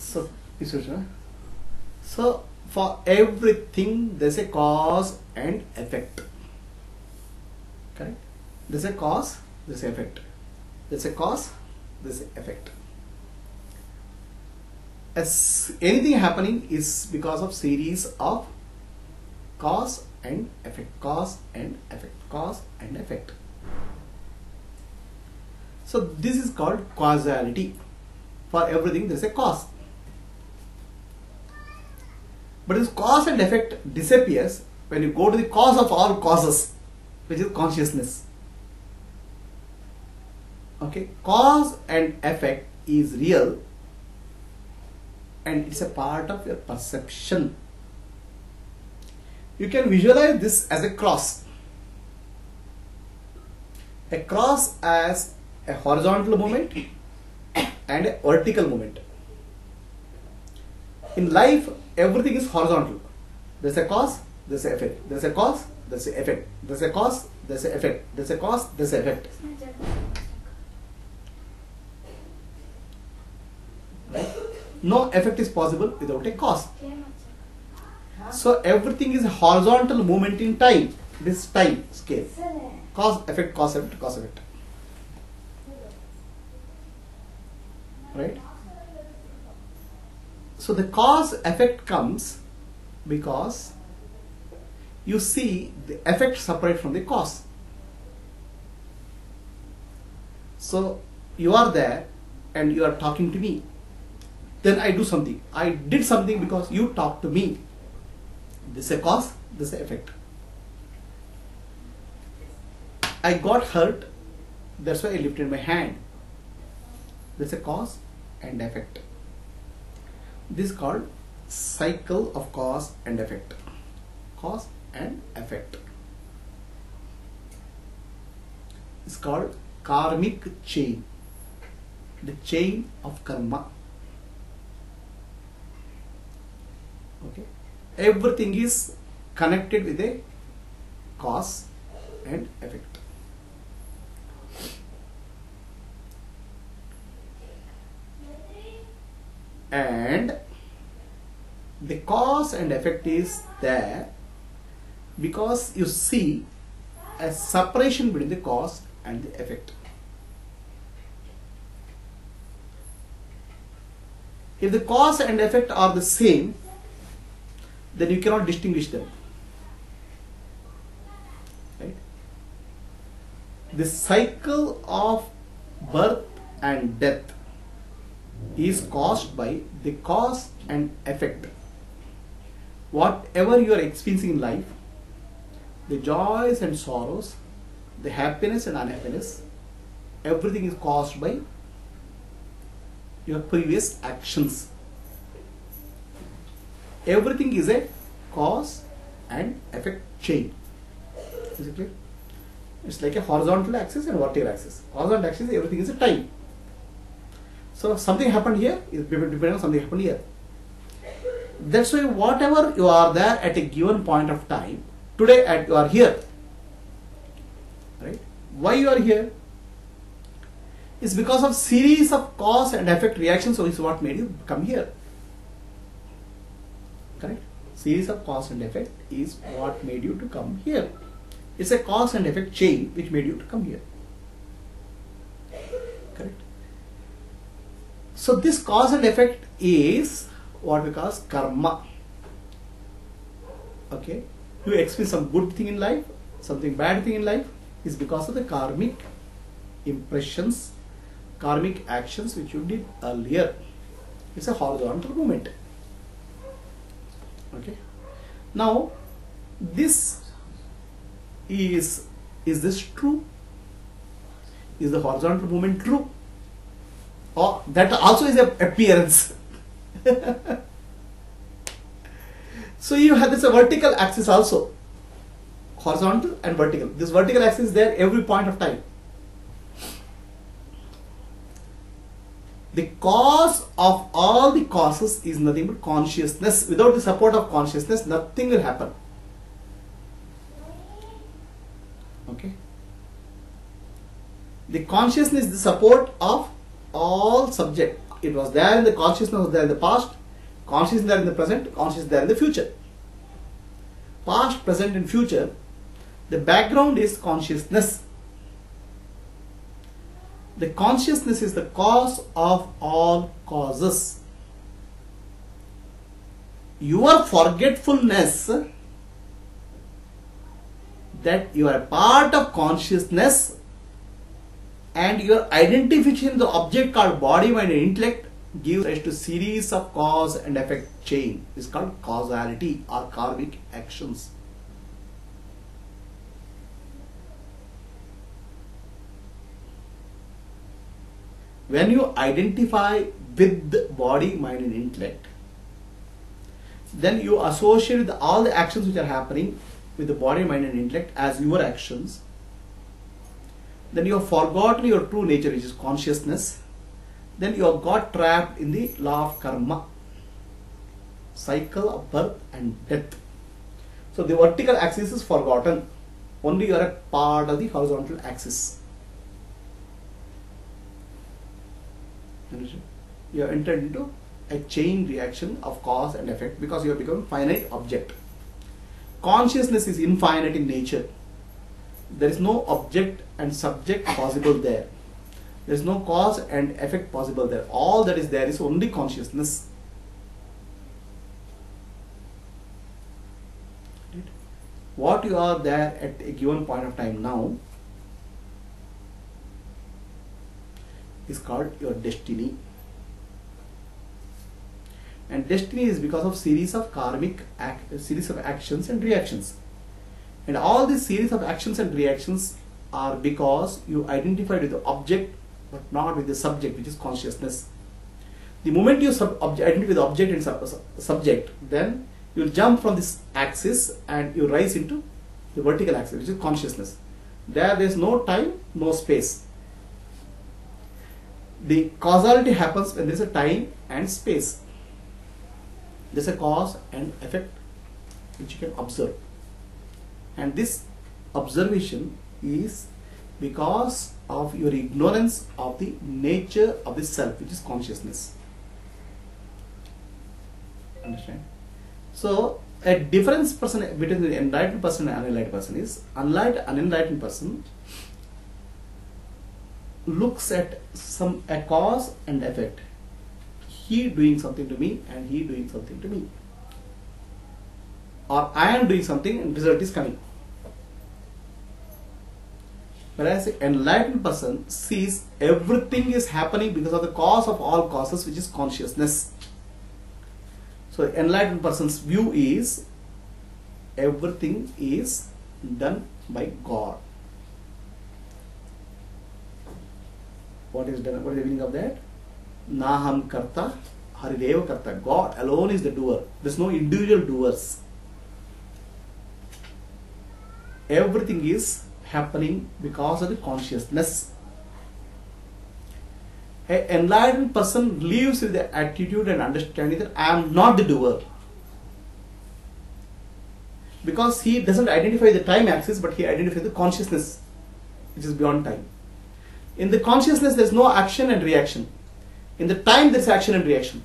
So, so for everything there's a cause and effect. Correct? There's a cause, there's an effect. There's a cause, there's an effect. As anything happening is because of series of cause and effect, cause and effect, cause and effect. So this is called causality. For everything there is a cause. But this cause and effect disappears when you go to the cause of all causes, which is consciousness. Okay, cause and effect is real and it's a part of your perception. You can visualize this as a cross. A cross as a horizontal movement and a vertical movement. In life, everything is horizontal. There's a cause, there's an effect. There's a cause, there's an effect. There's a cause, there's an effect. There's a cause, there's an effect. Right? No effect is possible without a cause. So everything is a horizontal movement in time. This time scale. Cause, effect, cause, effect, cause, effect. Right? So the cause effect comes because you see the effect separate from the cause. So you are there and you are talking to me. Then I do something. I did something because you talked to me. This is a cause, this is an effect. I got hurt, that's why I lifted my hand. That's a cause and effect. This is called cycle of cause and effect. Cause and effect. It's called karmic chain. The chain of karma. Okay. Everything is connected with a cause and effect. And the cause and effect is there because you see a separation between the cause and the effect. If the cause and effect are the same, then you cannot distinguish them. Right? The cycle of birth and death is caused by the cause and effect. Whatever you are experiencing in life, the joys and sorrows, the happiness and unhappiness, everything is caused by your previous actions. Everything is a cause and effect chain. Is it clear? It's like a horizontal axis and vertical axis. Horizontal axis, everything is a time. So something happened here is depending on something happened here. That's why whatever you are there at a given point of time, today you are here. Right? Why you are here? It's because of series of cause and effect reactions, so is what made you come here. Correct? Series of cause and effect is what made you to come here. It's a cause and effect chain which made you to come here. Correct? So this cause and effect is what we call karma. Okay? You experience some good thing in life, something bad thing in life is because of the karmic impressions, karmic actions which you did earlier. It's a horizontal movement. Okay? Now, this is this true? Is the horizontal movement true? Or that also is an appearance. So you have this a vertical axis also. Horizontal and vertical. This vertical axis is there every point of time. The cause of all the causes is nothing but consciousness. Without the support of consciousness, nothing will happen. Okay? The consciousness is the support of all subject, it was there in the consciousness, was there in the past, consciousness there in the present, consciousness there in the future. Past, present and future, the background is consciousness. The consciousness is the cause of all causes. Your forgetfulness that you are a part of consciousness and your identification of the object called body, mind and intellect gives rise to series of cause and effect chain. It's called causality or karmic actions. When you identify with the body, mind and intellect, then you associate with all the actions which are happening with the body, mind and intellect as your actions. Then you have forgotten your true nature, which is consciousness. Then you have got trapped in the law of karma, cycle of birth and death. So the vertical axis is forgotten. Only you are a part of the horizontal axis. You have entered into a chain reaction of cause and effect because you have become finite object. Consciousness is infinite in nature. There is no object and subject possible there. There is no cause and effect possible there. All that is there is only consciousness. What you are there at a given point of time now is called your destiny. And destiny is because of series of karmic series of actions and reactions. And all these series of actions and reactions are because you identified with the object but not with the subject, which is consciousness. The moment you identify with the object and subject, then you will jump from this axis and you rise into the vertical axis, which is consciousness. There is no time, no space. The causality happens when there is a time and space. There is a cause and effect which you can observe. And this observation is because of your ignorance of the nature of the self, which is consciousness. Understand? So, a difference between the enlightened person and unenlightened person is, unenlightened person looks at a cause and effect. He doing something to me and he doing something to me. Or I am doing something and result is coming. Whereas an enlightened person sees everything is happening because of the cause of all causes, which is consciousness. So enlightened person's view is everything is done by God. What is done? What is the meaning of that? Naham karta, Harideva karta. God alone is the doer. There is no individual doers. Everything is happening because of the consciousness. An enlightened person lives with the attitude and understanding that I am not the doer. Because he doesn't identify the time axis, but he identifies the consciousness, which is beyond time. In the consciousness, there is no action and reaction. In the time, there is action and reaction.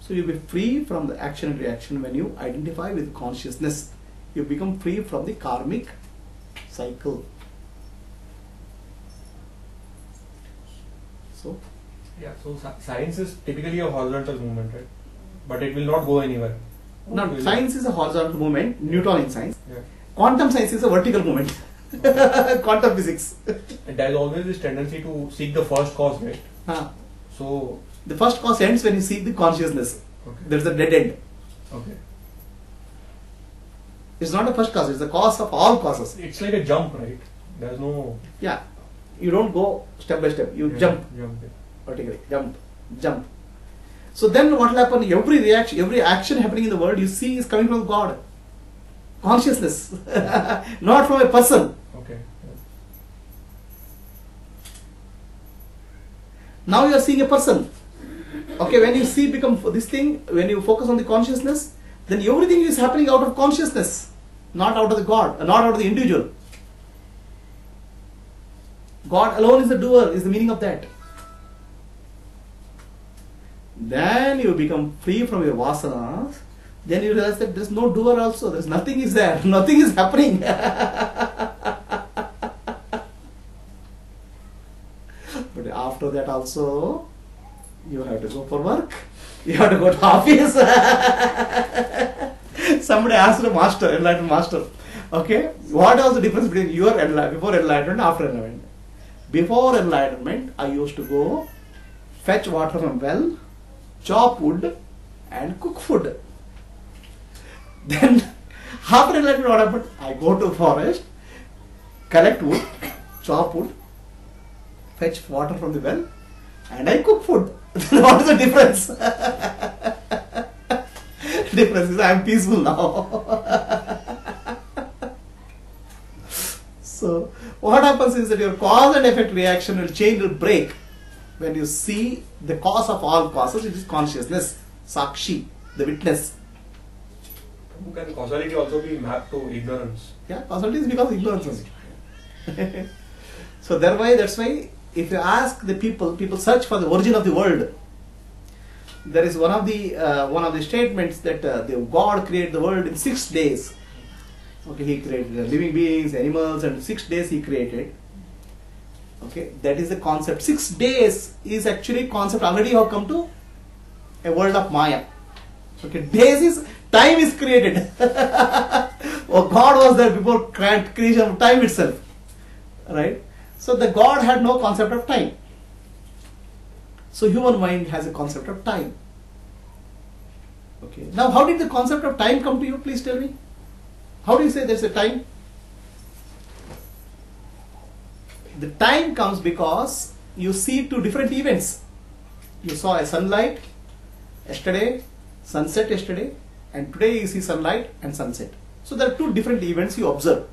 So you will be free from the action and reaction when you identify with consciousness. You become free from the karmic cycle. So, yeah. So science is typically a horizontal movement, right? But it will not go anywhere. now science is a horizontal movement. Newtonian science. Yeah. Quantum science is a vertical movement. Quantum physics. And there is always this tendency to seek the first cause, right? So the first cause ends when you seek the consciousness. okay. There is a dead end. Okay. It's not a first cause, it's the cause of all causes. It's like a jump, right? There's no. Yeah. You don't go step by step, you jump Jump. vertically. Jump. So then what will happen? Every reaction, every action happening in the world you see is coming from God. Consciousness. Not from a person. Okay. Yeah. Now you are seeing a person. Okay, when you see become this thing, when you focus on the consciousness, then everything is happening out of consciousness, not out of the God, not out of the individual. God alone is the doer, is the meaning of that. Then you become free from your vasanas. Then you realize that there is no doer also. There is nothing is there. Nothing is happening. But after that also, you have to go for work. You have to go to office. Somebody asked a master, enlightened master, okay, what was the difference between before enlightenment and after enlightenment? Before enlightenment, I used to go fetch water from well, chop wood, and cook food. Then after enlightenment, what happened? I go to forest, collect wood, chop wood, fetch water from the well, and I cook food. What is the difference? Difference is I am peaceful now. So what happens is that your cause and effect reaction will change, will break when you see the cause of all causes, which is consciousness, sakshi, the witness. Can causality also be mapped to ignorance? Yeah, causality is because of ignorance only. So that's why if you ask the people search for the origin of the world. There is one of the statements that the God created the world in 6 days. Okay, He created living beings, animals, and 6 days He created. Okay, that is the concept. 6 days is actually concept already have come to a world of Maya. Okay, days is time is created. Oh, God was there before creation of time itself, right? So the God had no concept of time. So human mind has a concept of time. Okay. Now, how did the concept of time come to you? Please tell me. How do you say there's a time? The time comes because you see 2 different events. You saw a sunlight yesterday, sunset yesterday, and today you see sunlight and sunset. So there are 2 different events you observe.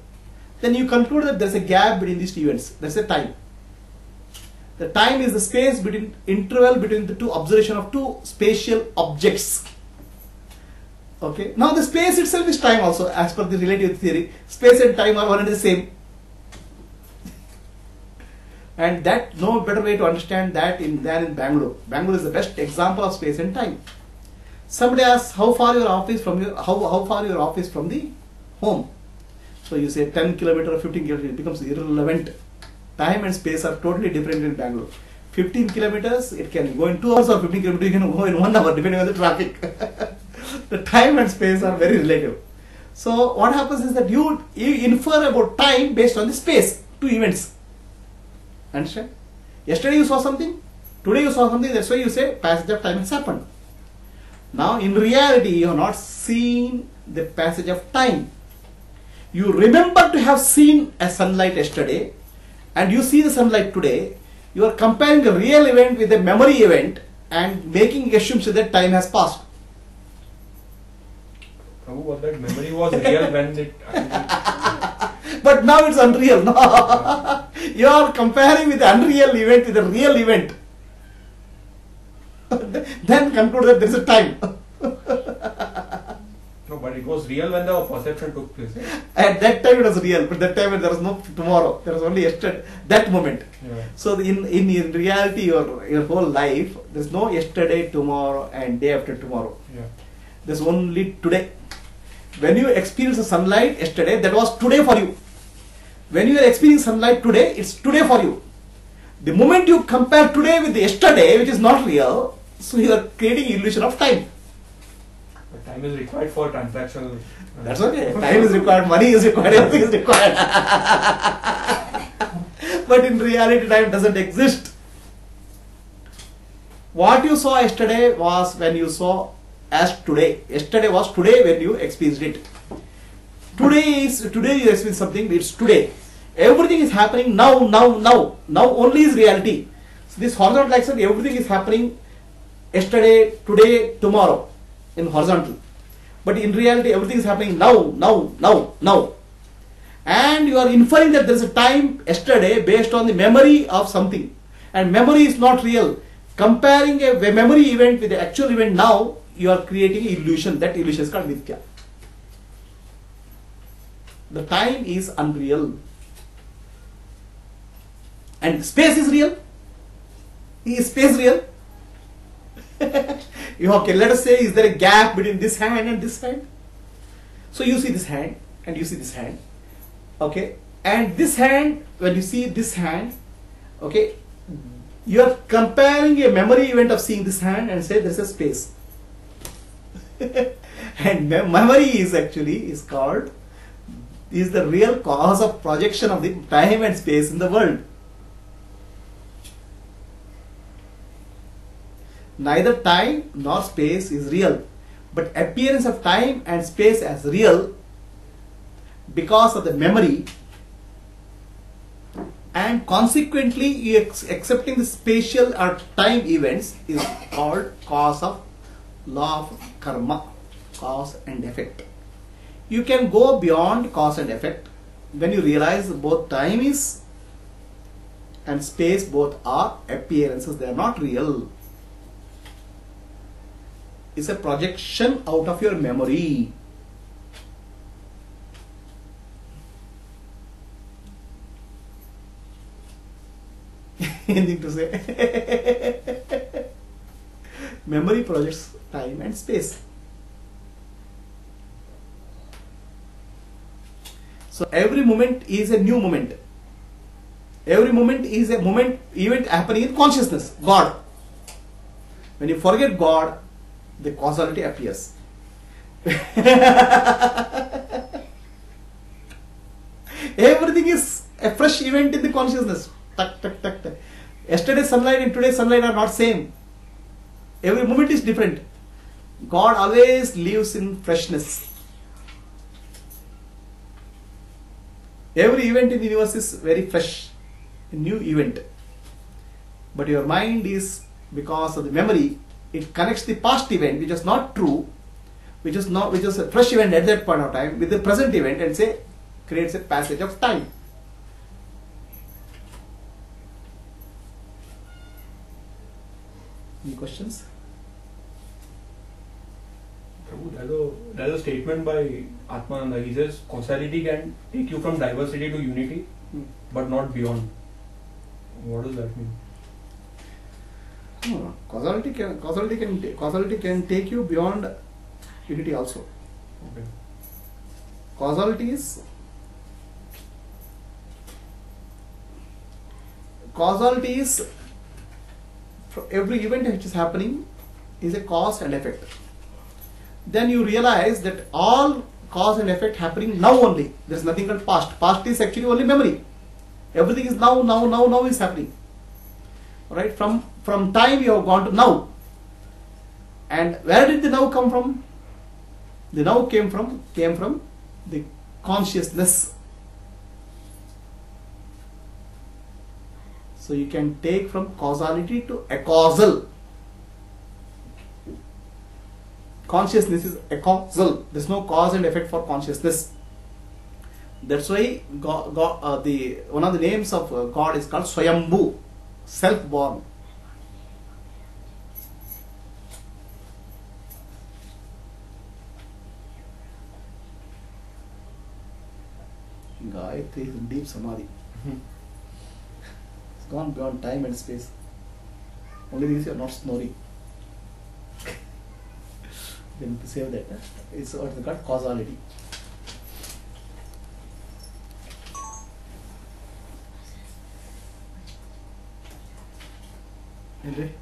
Then you conclude that there's a gap between these 2 events. There's a time. The time is the space interval between the 2 observation of 2 spatial objects. Okay. Now the space itself is time also, as per the relativity theory. Space and time are one and the same. And that no better way to understand that than in Bangalore. Bangalore is the best example of space and time. Somebody asks how far your office from the home. So you say 10 km or 15 km, it becomes irrelevant. Time and space are totally different in Bangalore. 15 kilometers, it can go in 2 hours, or 15 kilometers, you can go in 1 hour, depending on the traffic. The time and space are very relative. So what happens is that you infer about time based on the space, 2 events. Understand? Yesterday you saw something, today you saw something, that's why you say passage of time has happened. Now in reality, you have not seen the passage of time. You remember to have seen a sunlight yesterday, and you see the sunlight today. You are comparing a real event with a memory event and making assumption that time has passed. Prabhu, what that memory was real when it But now it's unreal. No. You are comparing with the unreal event with a real event. Then conclude that there is a time. No, but it was real when the perception took place. At that time it was real, but that time there was no tomorrow. There was only yesterday, that moment. Yeah. So in reality, your whole life, there is no yesterday, tomorrow, and day after tomorrow. Yeah. There's only today. When you experience the sunlight yesterday, that was today for you. When you are experiencing sunlight today, it's today for you. The moment you compare today with the yesterday, which is not real, so you are creating illusion of time. But time is required for transactional. That's okay. Time is required, money is required, everything is required. But in reality, time doesn't exist. What you saw yesterday was when you saw as today. Yesterday was today when you experienced it. Today you experience something, it's today. Everything is happening now. Now only is reality. So this horizontal axis, everything is happening yesterday, today, tomorrow in horizontal. But in reality, everything is happening now. And you are inferring that there is a time yesterday based on the memory of something. And memory is not real. Comparing a memory event with the actual event now, you are creating illusion. That illusion is called Mithya. The time is unreal. And space is real. Is space real? Okay, let us say, is there a gap between this hand and this hand? So you see this hand and you see this hand. Okay, and this hand, when you see this hand, okay, you are comparing a memory event of seeing this hand and say there is a space. And memory is actually is the real cause of projection of the time and space in the world. Neither time nor space is real, but appearance of time and space as real because of the memory, and consequently you accepting the spatial or time events is called cause of law of karma, cause and effect. You can go beyond cause and effect when you realize both time is and space both are appearances, they are not real. It's a projection out of your memory. Anything to say? Memory projects time and space. So every moment is a new moment. Every moment is a event happening in consciousness, God. When you forget God, the causality appears. Everything is a fresh event in the consciousness. Tak, tak, tak, tak. Yesterday's sunlight and today's sunlight are not same. Every moment is different. God always lives in freshness. Every event in the universe is very fresh, a new event. But your mind is, because of the memory, it connects the past event, which is not true, which is a fresh event at that point of time, with the present event, and say creates a passage of time. Any questions? There's a statement by Atmananda. He says causality can take you from diversity to unity, but not beyond. What does that mean? No, causality can take you beyond unity also. Okay. Causality is for every event which is happening is a cause and effect. Then you realize that all cause and effect happening now only. There is nothing called past. Past is actually only memory. Everything is now is happening. Right? From time you have gone to now. And where did the now come from? The now came from the consciousness. So you can take from causality to a causal. Consciousness is a causal. There is no cause and effect for consciousness. That's why one of the names of God is called Swayambhu, self-born. Gayatri is in deep samadhi. It's gone beyond time and space. Only thing is you are not snoring. You need to save that. It's what is called causality. Anyway.